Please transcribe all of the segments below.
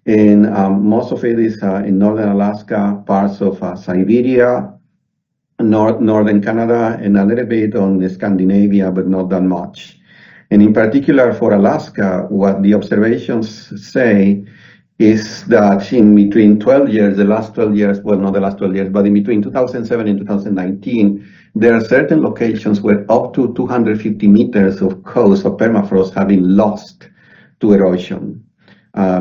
And most of it is in northern Alaska, parts of Siberia, northern Canada, and a little bit on Scandinavia, but not that much. And in particular for Alaska, what the observations say is that in between 12 years, the last 12 years, well, not the last 12 years, but in between 2007 and 2019, there are certain locations where up to 250 meters of coast or permafrost have been lost to erosion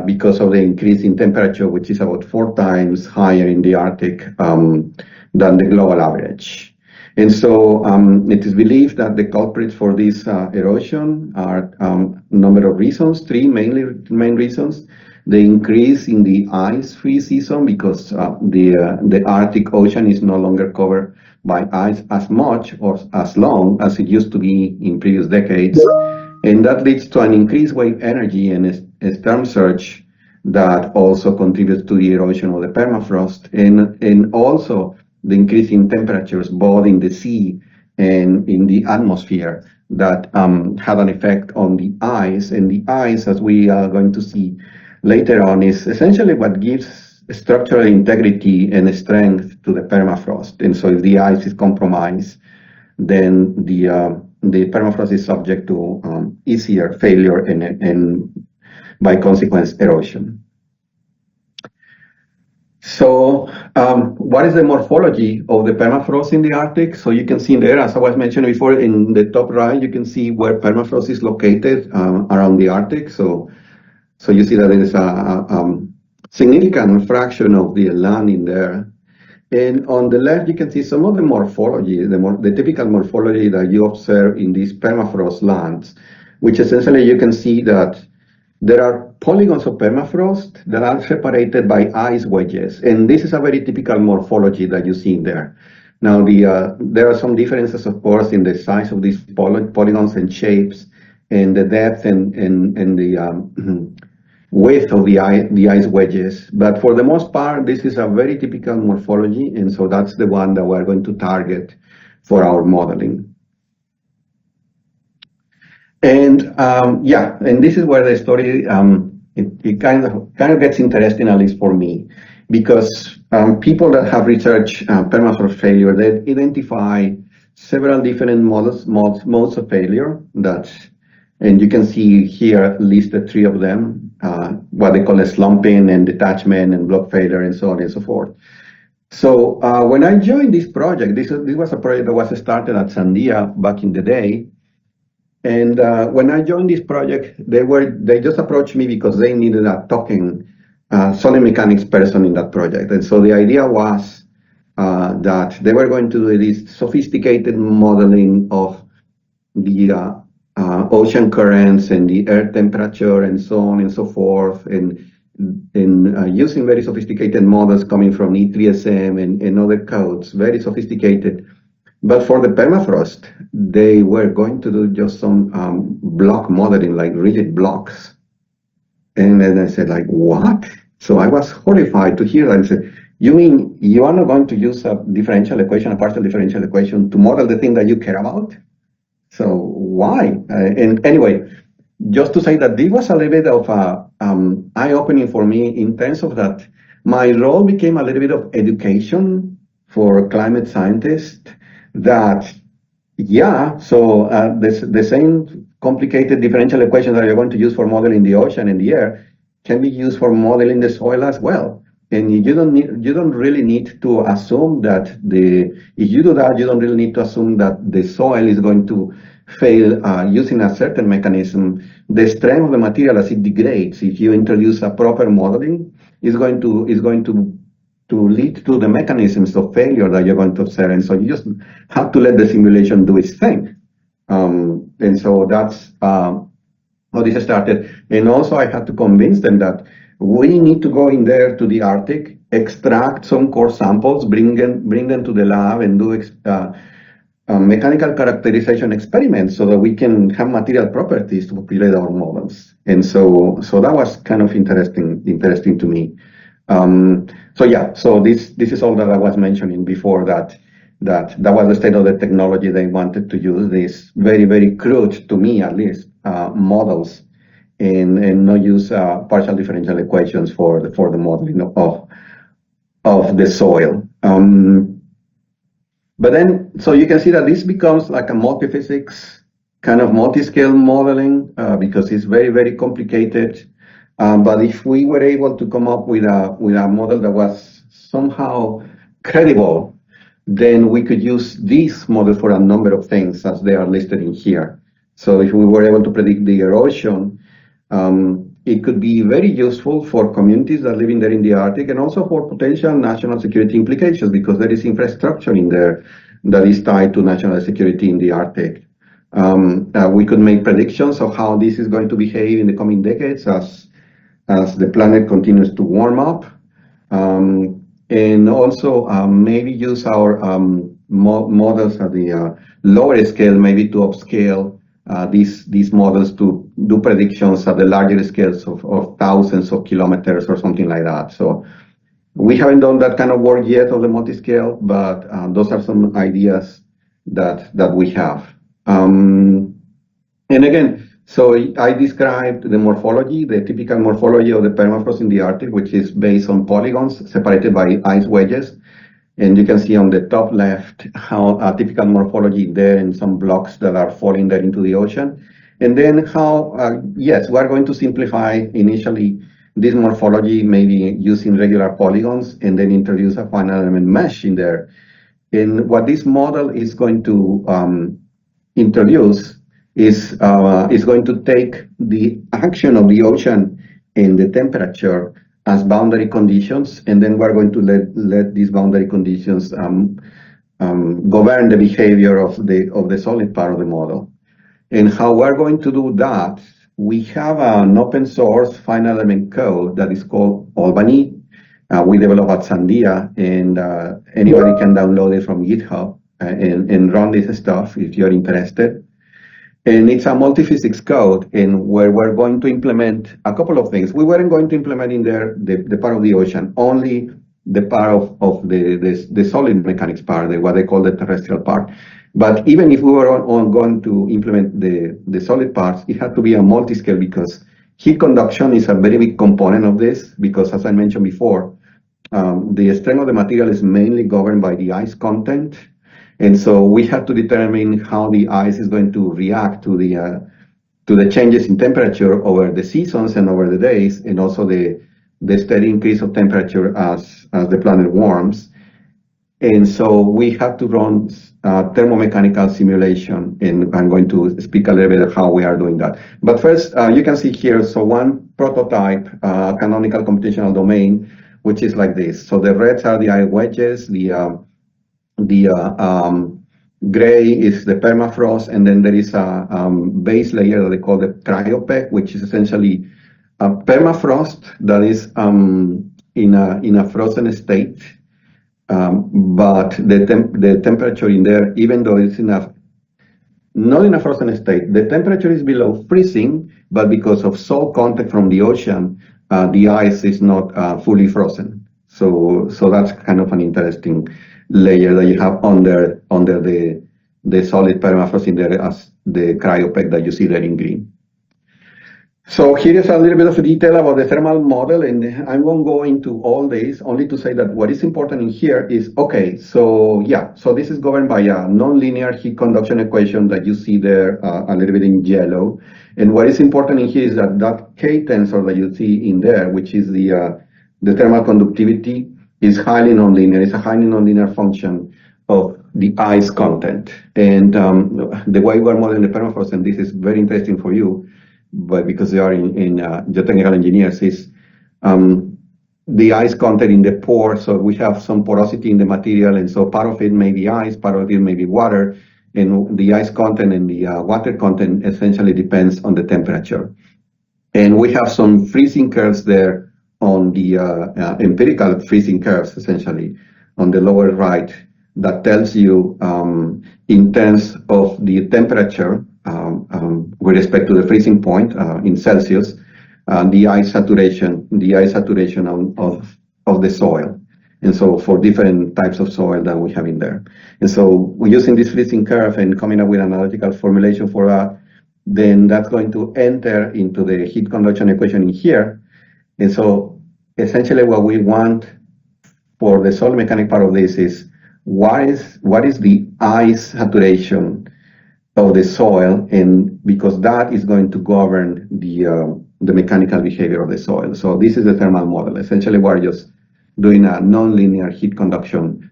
because of the increase in temperature, which is about 4 times higher in the Arctic than the global average. And so it is believed that the culprits for this erosion are a number of reasons, 3 main reasons. The increase in the ice-free season because the Arctic Ocean is no longer covered by ice as much or as long as it used to be in previous decades. And that leads to an increased wave energy and a storm surge that also contributes to the erosion of the permafrost and also the increase in temperatures both in the sea and in the atmosphere that had an effect on the ice. And the ice, as we are going to see later on, is essentially what gives structural integrity and strength to the permafrost. And so if the ice is compromised, then the permafrost is subject to easier failure and by consequence erosion. So what is the morphology of the permafrost in the Arctic? So you can see there, as I was mentioning before, in the top right, you can see where permafrost is located around the Arctic. So you see that there is a significant fraction of the land in there. And on the left, you can see some of the morphology, the typical morphology that you observe in these permafrost lands, which essentially you can see that there are polygons of permafrost that are separated by ice wedges. And this is a very typical morphology that you see in there. Now, there are some differences, of course, in the size of these polygons and shapes and the depth and the width of the ice wedges. But for the most part, this is a very typical morphology. And so that's the one that we're going to target for our modeling. And and this is where the story, it kind of gets interesting, at least for me, because people that have researched permafrost failure, they identify several different modes of failure and you can see here listed 3 of them, what they call a slumping and detachment and block failure and so on and so forth. So when I joined this project, this was a project that was started at Sandia back in the day. And when I joined this project, they just approached me because they needed a talking solid mechanics person in that project. And so the idea was that they were going to do this sophisticated modeling of the ocean currents and the air temperature and so on and so forth, and using very sophisticated models coming from E3SM and other codes, very sophisticated. But for the permafrost, they were going to do just some block modeling, like rigid blocks. And then I said, like, what? So I was horrified to hear that. I said, you mean you are not going to use a differential equation, a partial differential equation, to model the thing that you care about? So why? And anyway, just to say that this was a little bit of eye-opening for me in terms of that my role became a little bit of education for climate scientists. That, so the same complicated differential equations that you're going to use for modeling the ocean and the air can be used for modeling the soil as well. And you don't really need to assume that if you do that, you don't really need to assume that the soil is going to fail using a certain mechanism. The strength of the material as it degrades, if you introduce a proper modeling, is going to lead to the mechanisms of failure that you're going to observe. And so you just have to let the simulation do its thing. And so that's how this started. And also I had to convince them that we need to go in there to the Arctic, extract some core samples, bring them to the lab and do mechanical characterization experiments so that we can have material properties to populate our models. And so that was kind of interesting to me. So this is all that I was mentioning before, that was the state of the technology. They wanted to use these very, very crude, to me at least, models and not use partial differential equations for the modeling of the soil. But then, so you can see that this becomes like a multi-physics kind of multi-scale modeling because it's very, very complicated. But if we were able to come up with a model that was somehow credible, then we could use this model for a number of things as they are listed in here. So if we were able to predict the erosion, it could be very useful for communities that live in there in the Arctic and also for potential national security implications because there is infrastructure in there that is tied to national security in the Arctic. We could make predictions of how this is going to behave in the coming decades as the planet continues to warm up. And also maybe use our models at the lower scale, maybe to upscale these models to do predictions at the larger scales of thousands of kilometers or something like that. So we haven't done that kind of work yet of the multi-scale, but those are some ideas that we have. And again, so I described the morphology, the typical morphology of the permafrost in the Arctic, which is based on polygons separated by ice wedges. And you can see on the top left how a typical morphology there and some blocks that are falling there into the ocean. And then how, yes, we're going to simplify initially this morphology, maybe using regular polygons, and then introduce a finite element mesh in there. And what this model is going to introduce is going to take the action of the ocean and the temperature as boundary conditions, and then we're going to let these boundary conditions govern the behavior of the solid part of the model. And how we're going to do that, we have an open source finite element code that is called Albany. We developed at Sandia, and anybody can download it from GitHub and run this stuff if you're interested. And it's a multi-physics code in where we're going to implement a couple of things. We weren't going to implement in there the part of the ocean, only the part of the solid mechanics part, what they call the terrestrial part. But even if we were going to implement the solid parts, it had to be a multi-scale because heat conduction is a very big component of this because, as I mentioned before, the strength of the material is mainly governed by the ice content. And so we have to determine how the ice is going to react to the changes in temperature over the seasons and over the days, and also the steady increase of temperature as the planet warms. And so we have to run thermomechanical simulation, and I'm going to speak a little bit of how we are doing that. But first, you can see here, so one prototype canonical computational domain, which is like this. So the reds are the ice wedges, the gray is the permafrost, and then there is a base layer that they call the cryopec, which is essentially a permafrost that is in a frozen state, but the temperature in there, even though it's not in a frozen state, the temperature is below freezing, but because of salt contact from the ocean, the ice is not fully frozen. So that's kind of an interesting layer that you have under the solid permafrost in there as the cryopec that you see there in green. So here is a little bit of detail about the thermal model, and I won't go into all this, only to say that what is important in here is, okay, so yeah, so this is governed by a nonlinear heat conduction equation that you see there a little bit in yellow. And what is important in here is that K tensor that you see in there, which is the thermal conductivity, is highly nonlinear. It's a highly nonlinear function of the ice content. And the way we're modeling the permafrost, and this is very interesting for you, but because they are in geotechnical engineers, is the ice content in the pore. So we have some porosity in the material, and so part of it may be ice, part of it may be water, and the ice content and the water content essentially depends on the temperature. And we have some freezing curves there on the empirical freezing curves, essentially, on the lower right, that tells you in terms of the temperature with respect to the freezing point in Celsius, the ice saturation of the soil. And so for different types of soil that we have in there. And so we're using this freezing curve and coming up with an analytical formulation for that. then that's going to enter into the heat conduction equation in here. And so essentially what we want for the solid mechanic part of this is what is the ice saturation of the soil, and because that is going to govern the mechanical behavior of the soil. So this is the thermal model. Essentially, we're just doing a nonlinear heat conduction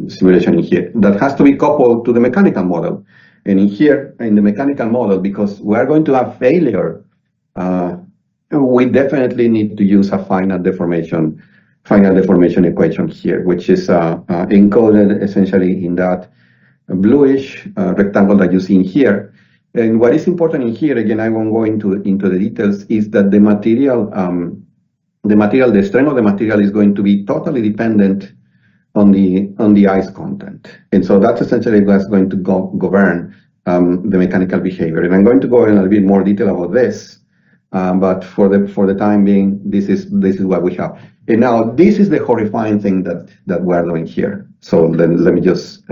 simulation in here that has to be coupled to the mechanical model. And in here, in the mechanical model, because we are going to have failure, we definitely need to use a finite deformation equation here, which is encoded essentially in that bluish rectangle that you see in here. And what is important in here, again, I won't go into the details, is that the strength of the material is going to be totally dependent on the ice content. And so that's essentially what's going to govern the mechanical behavior. And I'm going to go in a little bit more detail about this, but for the time being, this is what we have. And now this is the horrifying thing that we're doing here. So let me just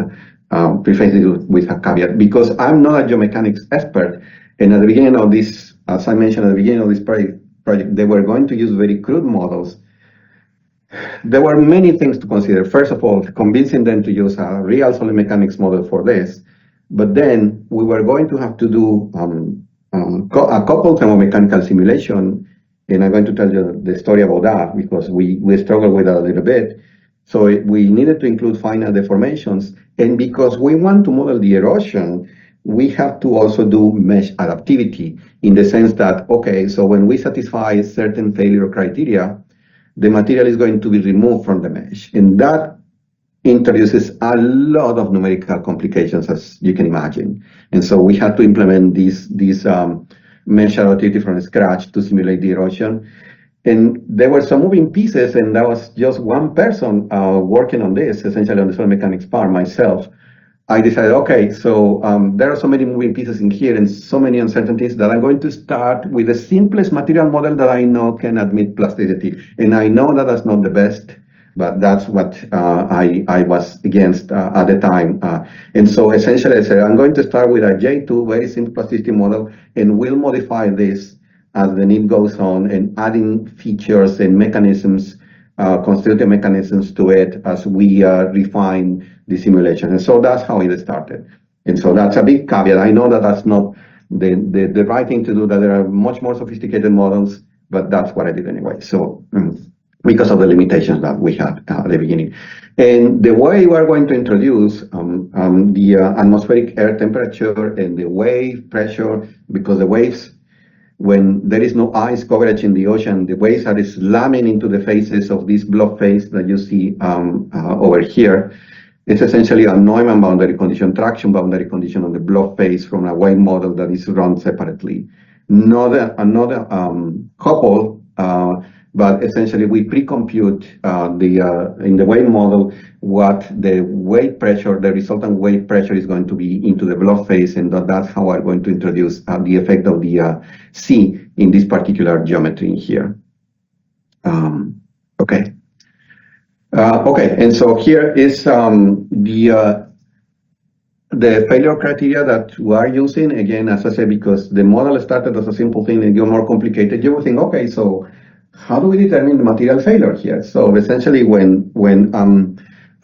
preface it with a caveat, because I'm not a geomechanics expert. And at the beginning of this, as I mentioned at the beginning of this project, they were going to use very crude models. There were many things to consider. First of all, convincing them to use a real solid mechanics model for this. But then we were going to have to do a couple thermomechanical simulation, and I'm going to tell you the story about that because we struggled with that a little bit. So we needed to include finite deformations, and because we want to model the erosion, we have to also do mesh adaptivity in the sense that, okay, so when we satisfy certain failure criteria, the material is going to be removed from the mesh, and that introduces a lot of numerical complications, as you can imagine. And so we had to implement these mesh adaptivity from scratch to simulate the erosion. And there were some moving pieces, and that was just one person working on this, essentially on the solid mechanics part, myself. I decided, okay, so there are so many moving pieces in here and so many uncertainties that I'm going to start with the simplest material model that I know can admit plasticity. And I know that that's not the best, but that's what I was against at the time. And so essentially I said, I'm going to start with a J2, very simple plasticity model, and we'll modify this as the need goes on and adding features and mechanisms, constitutive mechanisms to it as we refine the simulation. And so that's how it started. And so that's a big caveat. I know that that's not the right thing to do, that there are much more sophisticated models, but that's what I did anyway. So because of the limitations that we had at the beginning. And the way we're going to introduce the atmospheric air temperature and the wave pressure, because the waves, when there is no ice coverage in the ocean, the waves are slamming into the faces of this blob face that you see over here. It's essentially a Neumann boundary condition, traction boundary condition on the blob face from a wave model that is run separately. Another couple, but essentially we pre-compute in the wave model what the wave pressure, the resultant wave pressure is going to be into the blob face, and that's how we're going to introduce the effect of the C in this particular geometry here. Okay. Okay, and so here is the failure criteria that we are using. Again, as I said, because the model started as a simple thing and got more complicated, you will think, okay, so how do we determine the material failure here? So essentially, when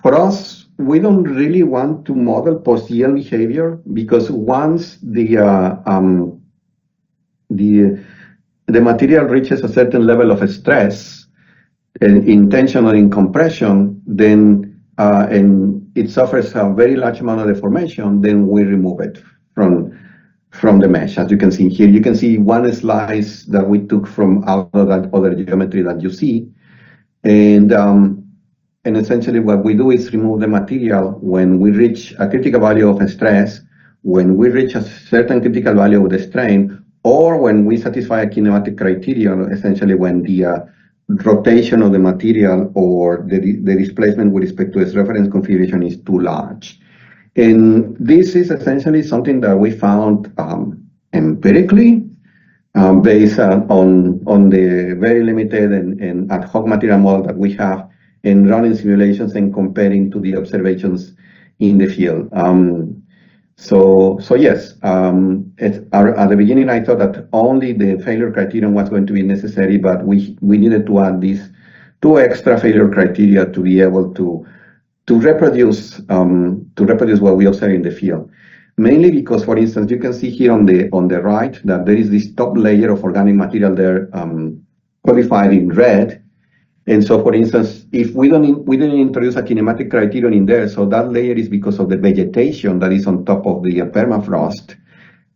for us, we don't really want to model post-yield behavior, because once the material reaches a certain level of stress, in tension or in compression, then and it suffers a very large amount of deformation, then we remove it from the mesh. As you can see here, you can see one slice that we took from out of that other geometry that you see, and essentially what we do is remove the material when we reach a critical value of stress, when we reach a certain critical value of the strain, or when we satisfy a kinematic criterion, essentially when the rotation of the material or the displacement with respect to its reference configuration is too large. And this is essentially something that we found empirically based on the very limited and ad hoc material model that we have in running simulations and comparing to the observations in the field. So yes, at the beginning I thought that only the failure criterion was going to be necessary, but we needed to add these two extra failure criteria to be able to reproduce what we observe in the field. Mainly because, for instance, you can see here on the right that there is this top layer of organic material there, codified in red. And so, for instance, if we didn't introduce a kinematic criterion in there, so that layer is because of the vegetation that is on top of the permafrost.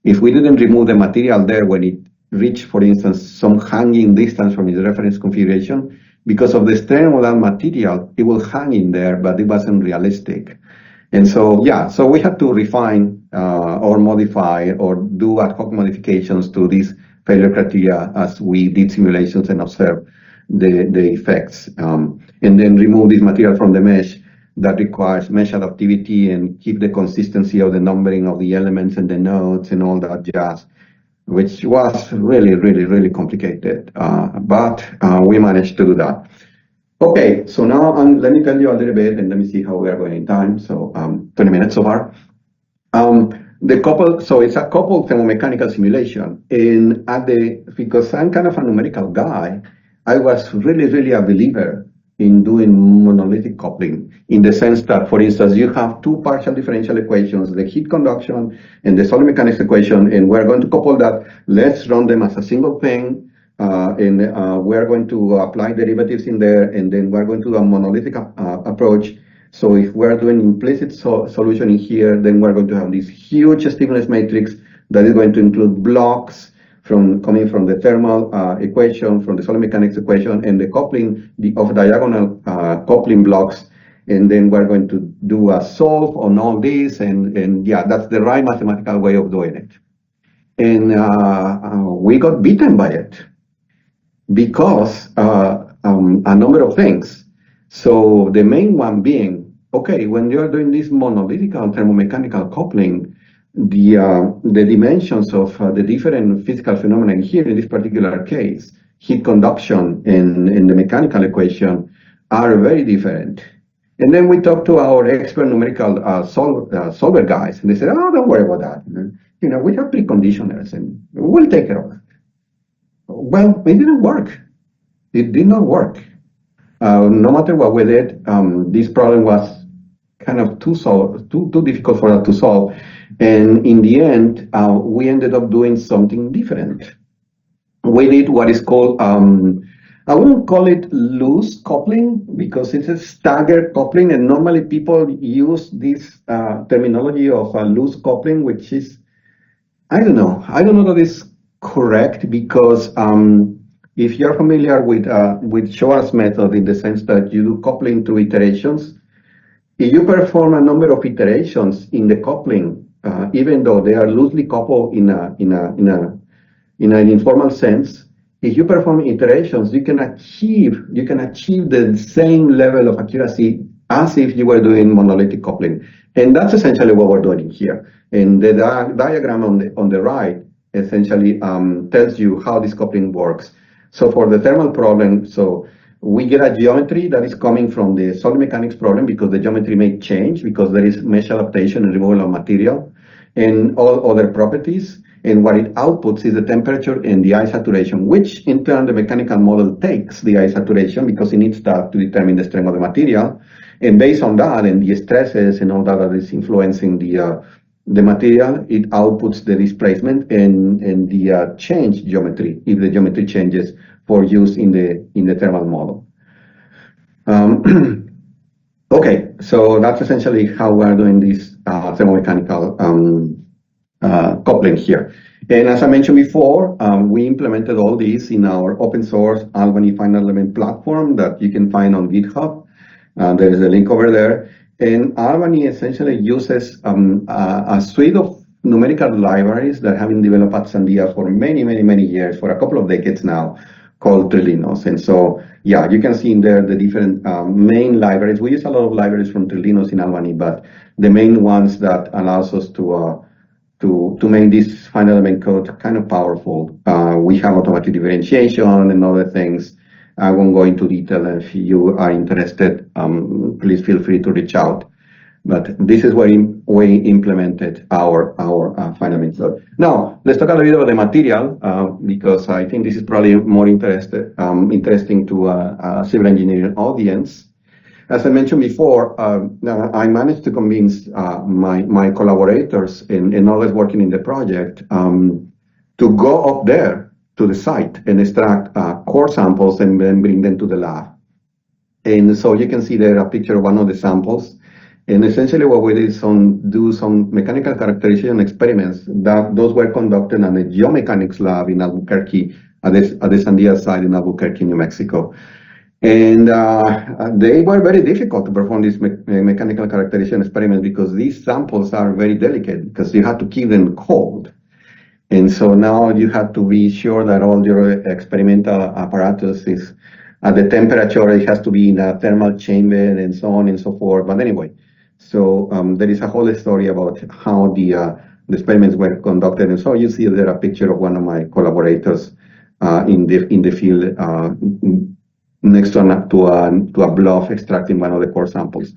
If we didn't remove the material there when it reached, for instance, some hanging distance from its reference configuration, because of the strength of that material, it will hang in there, but it wasn't realistic. And so, yeah, so we had to refine or modify or do ad hoc modifications to these failure criteria as we did simulations and observed the effects. And then remove this material from the mesh that requires mesh adaptivity and keep the consistency of the numbering of the elements and the nodes and all that jazz, which was really, really, really complicated. But we managed to do that. Okay, so now let me tell you a little bit, and let me see how we are going in time. So 20 minutes so far. So it's a coupled thermomechanical simulation. And because I'm kind of a numerical guy, I was really, really a believer in doing monolithic coupling, in the sense that, for instance, you have two partial differential equations, the heat conduction and the solid mechanics equation, and we're going to couple that. Let's run them as a single thing, and we're going to apply derivatives in there, and then we're going to do a monolithic approach. So if we're doing implicit solution in here, then we're going to have this huge stiffness matrix that is going to include blocks coming from the thermal equation, from the solid mechanics equation, and the coupling of diagonal coupling blocks. And then we're going to do a solve on all this, and yeah, that's the right mathematical way of doing it. And we got beaten by it because a number of things. So the main one being, okay, when you're doing this monolithic thermomechanical coupling, the dimensions of the different physical phenomena in here, in this particular case, heat conduction and the mechanical equation, are very different. And then we talked to our expert numerical solver guys, and they said, oh, don't worry about that. You know, we have preconditioners, and we'll take care of it. Well, it didn't work. It did not work. No matter what we did, this problem was kind of too difficult for us to solve. And in the end, we ended up doing something different. We did what is called, I wouldn't call it loose coupling because it's a staggered coupling. And normally people use this terminology of loose coupling, which is, I don't know that it's correct because if you're familiar with Schwartz method in the sense that you do coupling through iterations, if you perform a number of iterations in the coupling, even though they are loosely coupled in an informal sense, if you perform iterations, you can achieve the same level of accuracy as if you were doing monolithic coupling, and that's essentially what we're doing here. And the diagram on the right essentially tells you how this coupling works. So for the thermal problem, so we get a geometry that is coming from the solid mechanics problem because the geometry may change because there is mesh adaptation and removal of material and all other properties. And what it outputs is the temperature and the ice saturation, which in turn the mechanical model takes the ice saturation because it needs that to determine the strength of the material. And based on that and the stresses and all that is influencing the material, it outputs the displacement and the change geometry if the geometry changes for use in the thermal model. Okay, so that's essentially how we're doing this thermomechanical coupling here. And as I mentioned before, we implemented all these in our open source Albany final element platform that you can find on GitHub. There is a link over there. And Albany essentially uses a suite of numerical libraries that have been developed at Sandia for many, many, many years, for a couple of decades now, called Trillinos. And so, yeah, you can see in there the different main libraries. We use a lot of libraries from Trillinos in Albany, but the main ones that allows us to make this final element code kind of powerful. We have automatic differentiation and other things. I won't go into detail. If you are interested, please feel free to reach out. But this is where we implemented our final method. Now, let's talk a little bit about the material, because I think this is probably more interesting to a civil engineering audience. As I mentioned before, I managed to convince my collaborators and others working in the project to go up there to the site and extract core samples and then bring them to the lab. And so you can see there a picture of one of the samples. And essentially what we did is do some mechanical characterization experiments. Those were conducted in a geomechanics lab in Albuquerque, at the Sandia site in Albuquerque, New Mexico. And they were very difficult to perform these mechanical characterization experiments because these samples are very delicate because you have to keep them cold. And so now you have to be sure that all your experimental apparatus is at the temperature, it has to be in a thermal chamber and so on and so forth. But anyway, so there is a whole story about how the experiments were conducted. And so you see there a picture of one of my collaborators in the field next to a bluff extracting one of the core samples.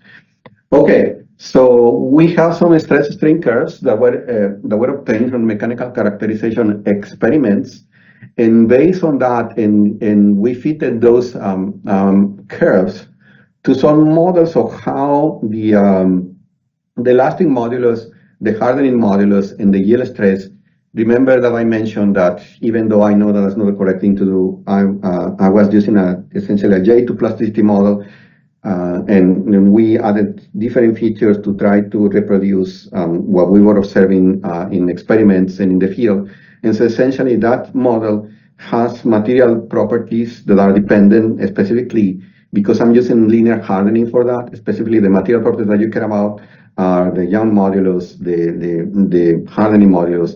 Okay, so we have some stress strain curves that were obtained from mechanical characterization experiments. And based on that, and we fitted those curves to some models of how the elastic modulus, the hardening modulus, and the yield stress. Remember that I mentioned that even though I know that that's not the correct thing to do, I was using essentially a J2 plasticity model, and we added different features to try to reproduce what we were observing in experiments and in the field. And so essentially that model has material properties that are dependent, specifically because I'm using linear hardening for that, specifically the material properties that you care about are the Young modulus, the hardening modulus,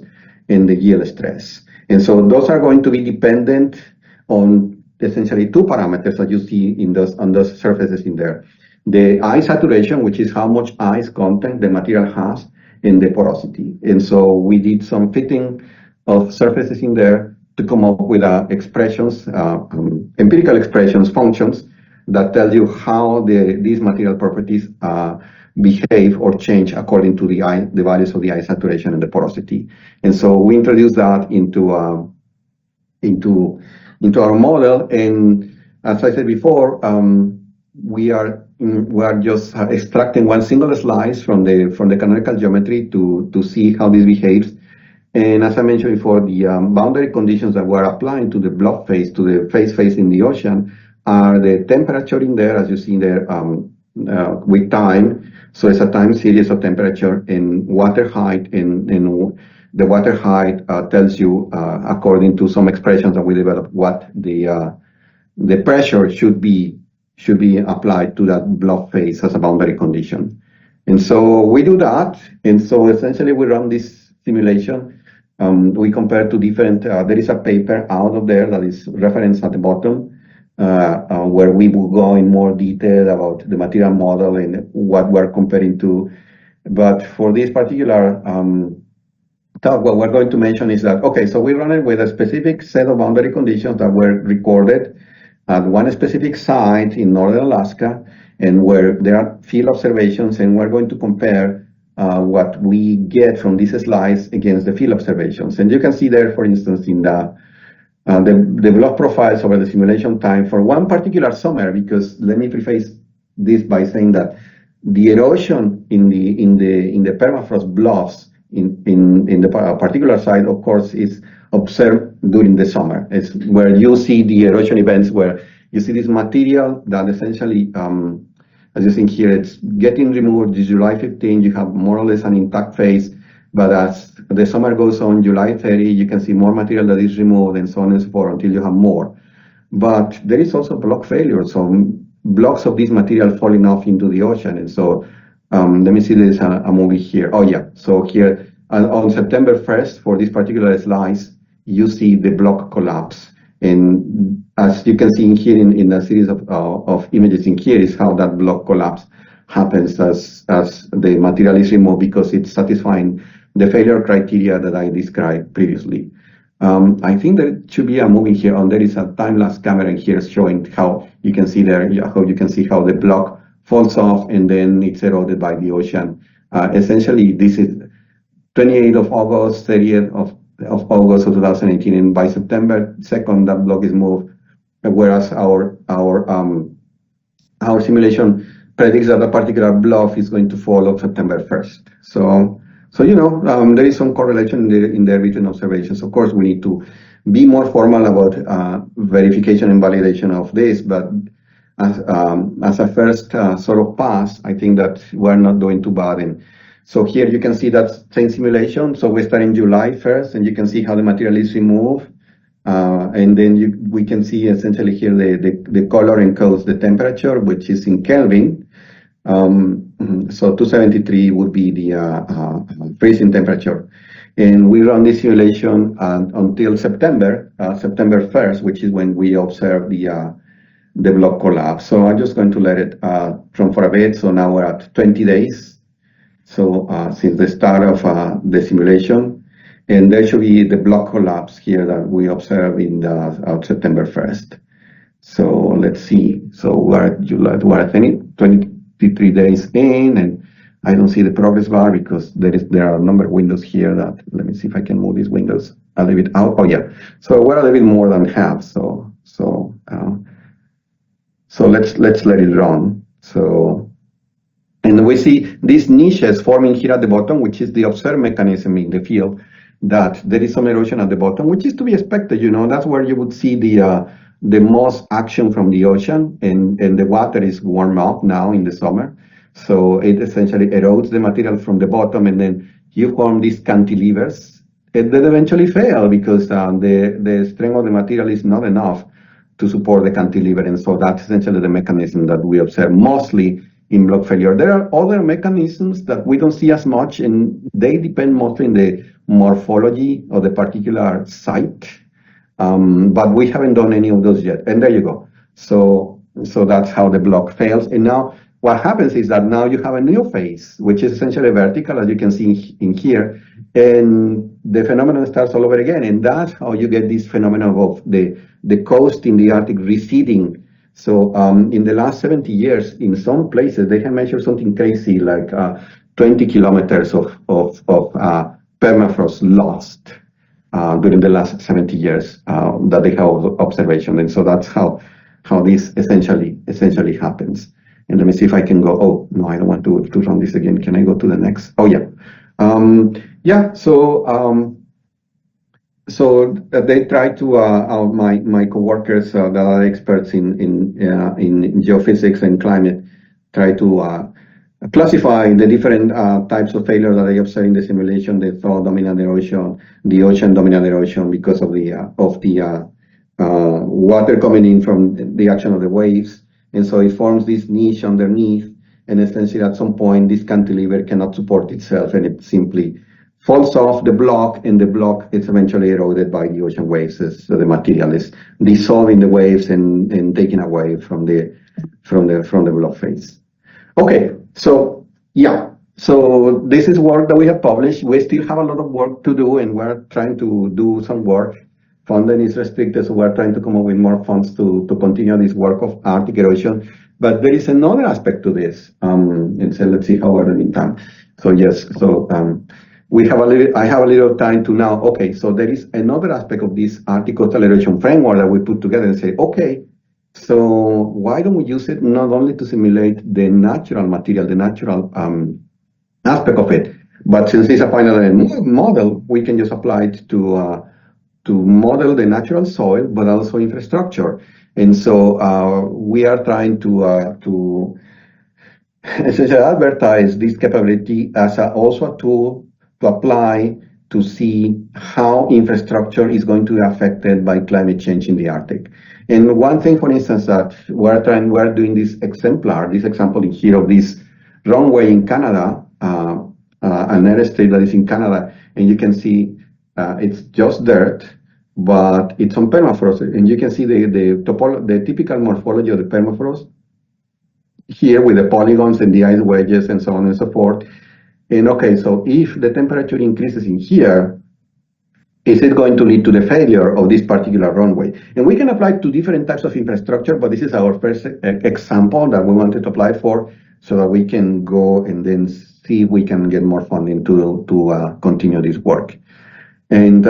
and the yield stress. And so those are going to be dependent on essentially two parameters that you see on those surfaces in there. The ice saturation, which is how much ice content the material has, and the porosity. And so we did some fitting of surfaces in there to come up with expressions, empirical expressions, functions that tell you how these material properties behave or change according to the values of the ice saturation and the porosity. And so we introduced that into our model. And as I said before, we are just extracting one single slice from the canonical geometry to see how this behaves. And as I mentioned before, the boundary conditions that we're applying to the bluff face, to the face facing the ocean, are the temperature in there, as you see there, with time. So it's a time series of temperature and water height, and the water height tells you, according to some expressions that we developed, what the pressure should be applied to that bluff face as a boundary condition. And so we do that. And so essentially we run this simulation. We compare to different, there is a paper out of there that is referenced at the bottom, where we will go in more detail about the material model and what we're comparing to. But for this particular talk, what we're going to mention is that, okay, so we run it with a specific set of boundary conditions that were recorded at one specific site in northern Alaska, and where there are field observations, and we're going to compare what we get from these slides against the field observations. And you can see there, for instance, in the bluff profiles over the simulation time for one particular summer, because let me preface this by saying that the erosion in the permafrost bluffs in the particular site, of course, is observed during the summer. It's where you see the erosion events, where you see this material that essentially, as you see here, it's getting removed. July 15, you have more or less an intact face. But as the summer goes on, July 30, you can see more material that is removed, and so on and so forth, until you have more. But there is also block failure, so blocks of this material falling off into the ocean. And so let me see, there's a movie here. Oh yeah, so here on September 1st, for this particular slice, you see the block collapse. And as you can see in here in a series of images in here is how that block collapse happens as the material is removed, because it's satisfying the failure criteria that I described previously. I think there should be a movie here, and there is a time-lapse camera in here showing how you can see there, how you can see how the block falls off, and then it's eroded by the ocean. Essentially, this is 28th of August, 30th of August of 2018, and by September 2nd, that block is moved, whereas our simulation predicts that a particular block is going to fall on September 1st. So there is some correlation in there between observations. Of course, we need to be more formal about verification and validation of this, but as a first sort of pass, I think that we're not doing too bad. And so here you can see that same simulation. So we start in July 1st, and you can see how the material is removed. And then we can see essentially here the color encodes the temperature, which is in Kelvin. So 273 would be the freezing temperature. And we run this simulation until September 1st, which is when we observe the block collapse. So I'm just going to let it run for a bit. So now we're at 20 days. So since the start of the simulation, and there should be the block collapse here that we observe in September 1st. So let's see. So we're at 23 days in, and I don't see the progress bar because there are a number of windows here that, let me see if I can move these windows a little bit out. Oh yeah. So we're a little bit more than half. So let's let it run. So, and we see these niches forming here at the bottom, which is the observed mechanism in the field, that there is some erosion at the bottom, which is to be expected. That's where you would see the most action from the ocean, and the water is warm up now in the summer. So it essentially erodes the material from the bottom, and then you form these cantilevers that eventually fail because the strength of the material is not enough to support the cantilever. And so that's essentially the mechanism that we observe mostly in block failure. There are other mechanisms that we don't see as much, and they depend mostly on the morphology of the particular site. But we haven't done any of those yet. And there you go. So that's how the block fails. And now what happens is that now you have a new phase, which is essentially vertical, as you can see in here, and the phenomenon starts all over again. And that's how you get this phenomenon of the coast in the Arctic receding. So in the last 70 years, in some places, they have measured something crazy like 20 kilometers of permafrost lost during the last 70 years that they have observation. And so that's how this essentially happens. And let me see if I can go. Oh, no, I don't want to run this again. Can I go to the next? Oh, yeah. So they try to, my coworkers that are experts in geophysics and climate, try to classify the different types of failure that I observe in the simulation: the thaw dominant erosion, the ocean dominant erosion because of the water coming in from the action of the waves. And so it forms this niche underneath, and essentially at some point this cantilever cannot support itself, and it simply falls off the block, and the block is eventually eroded by the ocean waves. So the material is dissolved in the waves and taken away from the block face. Okay, so yeah, so this is work that we have published. We still have a lot of work to do, and we're trying to do some work. Funding is restricted, so we're trying to come up with more funds to continue this work of Arctic erosion. But there is another aspect to this, and so let's see how we're doing time. So yes, so I have a little time to now. Okay, so there is another aspect of this Arctic Coastal Erosion framework that we put together and say, okay, so why don't we use it not only to simulate the natural material, the natural aspect of it, but since it's a finite model, we can just apply it to model the natural soil, but also infrastructure. And so we are trying to essentially advertise this capability as also a tool to apply to see how infrastructure is going to be affected by climate change in the Arctic. And one thing, for instance, that we're doing this example in here of this runway in Canada, an airstrip that is in Canada, and you can see it's just dirt, but it's on permafrost, and you can see the typical morphology of the permafrost here with the polygons and the ice wedges and so on and so forth. And okay, so if the temperature increases in here, is it going to lead to the failure of this particular runway? And we can apply to different types of infrastructure, but this is our first example that we wanted to apply for so that we can go and then see if we can get more funding to continue this work. And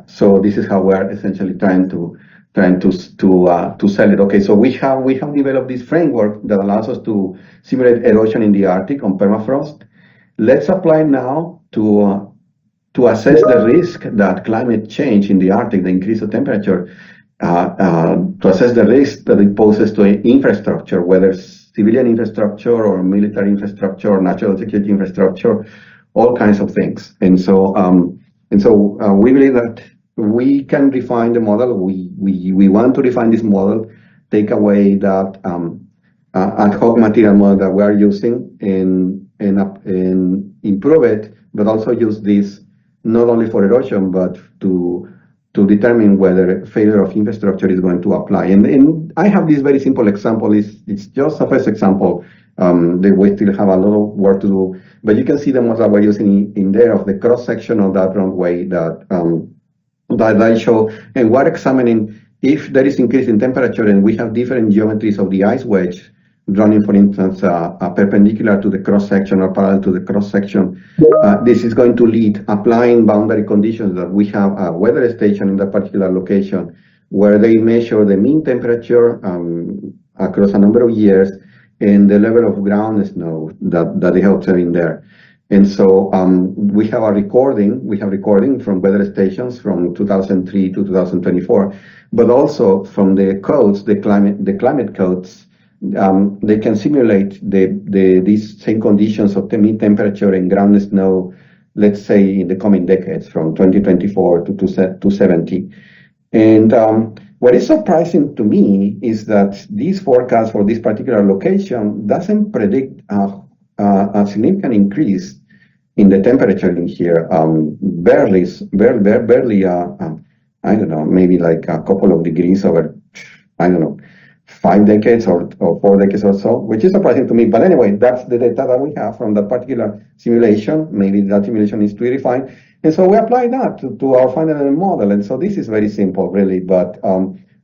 so this is how we're essentially trying to sell it. Okay, so we have developed this framework that allows us to simulate erosion in the Arctic on permafrost. Let's apply now to assess the risk that climate change in the Arctic, the increase of temperature, to assess the risk that it poses to infrastructure, whether civilian infrastructure or military infrastructure or national security infrastructure, all kinds of things. And so we believe that we can refine the model. We want to refine this model, take away that ad hoc material model that we are using and improve it, but also use this not only for erosion, but to determine whether failure of infrastructure is going to apply. And I have this very simple example. It's just a first example. We still have a lot of work to do, but you can see the model that we're using in there of the cross section of that runway that I show, and we're examining if there is increase in temperature and we have different geometries of the ice wedge running, for instance, perpendicular to the cross section or parallel to the cross section. This is going to lead, applying boundary conditions, that we have a weather station in that particular location where they measure the mean temperature across a number of years and the level of ground snow that they have observed in there. And so we have recording from weather stations from 2003 to 2024, but also from the codes, the climate codes. They can simulate these same conditions of the mean temperature and ground snow, let's say in the coming decades from 2024 to 270. And what is surprising to me is that this forecast for this particular location doesn't predict a significant increase in the temperature in here. Barely, I don't know, maybe like a couple of degrees over, I don't know, 5 decades or 4 decades or so, which is surprising to me. But anyway, that's the data that we have from that particular simulation. Maybe that simulation needs to be refined. And so we apply that to our final model. And so this is very simple, really. But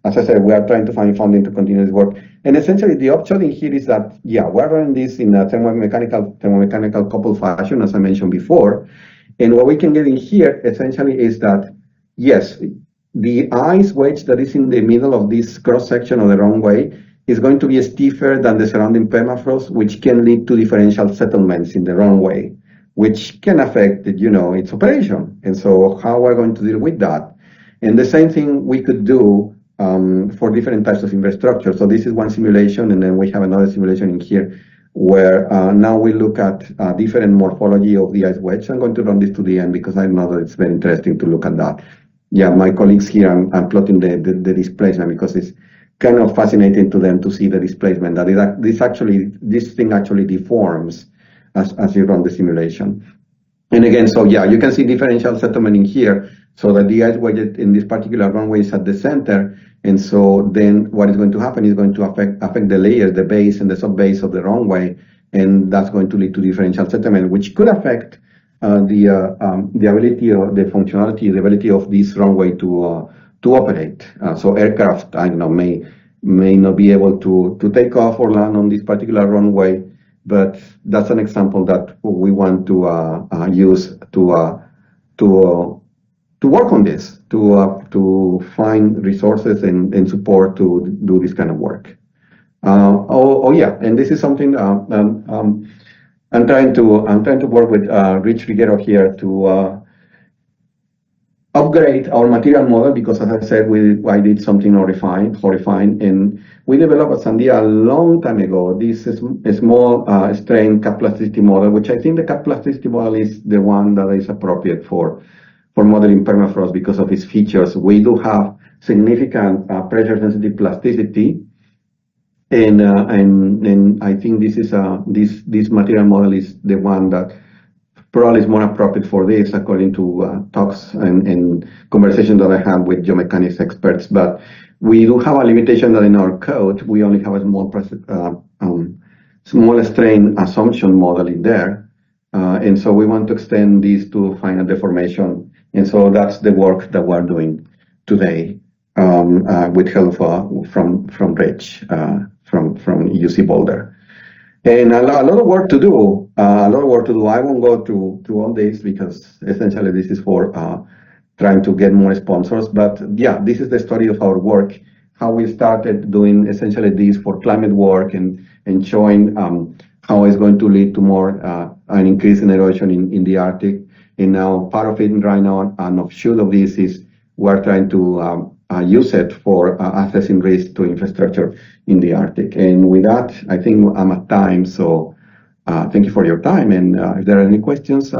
as I said, we are trying to find funding to continue this work. And essentially, the upshot in here is that, we're running this in a thermomechanical coupled fashion, as I mentioned before. And what we can get in here, essentially, is that, yes, the ice wedge that is in the middle of this cross-section of the runway is going to be stiffer than the surrounding permafrost, which can lead to differential settlements in the runway, which can affect, its operation. And so how we're going to deal with that? And the same thing we could do for different types of infrastructure. So this is one simulation, and then we have another simulation in here where now we look at different morphology of the ice wedge. I'm going to run this to the end because I know that it's very interesting to look at that. My colleagues here, I'm plotting the displacement because it's kind of fascinating to them to see the displacement, that this thing actually deforms as you run the simulation. And again, so you can see differential settlement in here, so that the ice wedge in this particular runway is at the center. And so then what is going to happen is going to affect the layers, the base and the sub-base of the runway, and that's going to lead to differential settlement, which could affect the ability or the functionality, the ability of this runway to operate. So aircraft, I don't know, may not be able to take off or land on this particular runway, but that's an example that we want to use to work on this, to find resources and support to do this kind of work. And this is something I'm trying to work with Rich Figueroa here to upgrade our material model, because as I said, I did something horrifying, and we developed at Sandia a long time ago this small strain cap plasticity model, which I think the cap plasticity model is the one that is appropriate for modeling permafrost because of its features. We do have significant pressure sensitive plasticity. And I think this material model is the one that probably is more appropriate for this, according to talks and conversations that I had with geomechanics experts. But we do have a limitation that in our code we only have a small strain assumption model in there, and so we want to extend this to final deformation And so that's the work that we're doing today with help from Rich from UC Boulder. And a lot of work to do. A lot of work to do. I won't go to all this because essentially this is for trying to get more sponsors. But yeah, this is the story of our work. How we started doing essentially this for climate work and showing how it's going to lead to more an increase in erosion in the Arctic. And now part of it right now, an offshoot of this is we're trying to use it for assessing risk to infrastructure in the Arctic. And with that, I think I'm at time. So thank you for your time. And if there are any questions,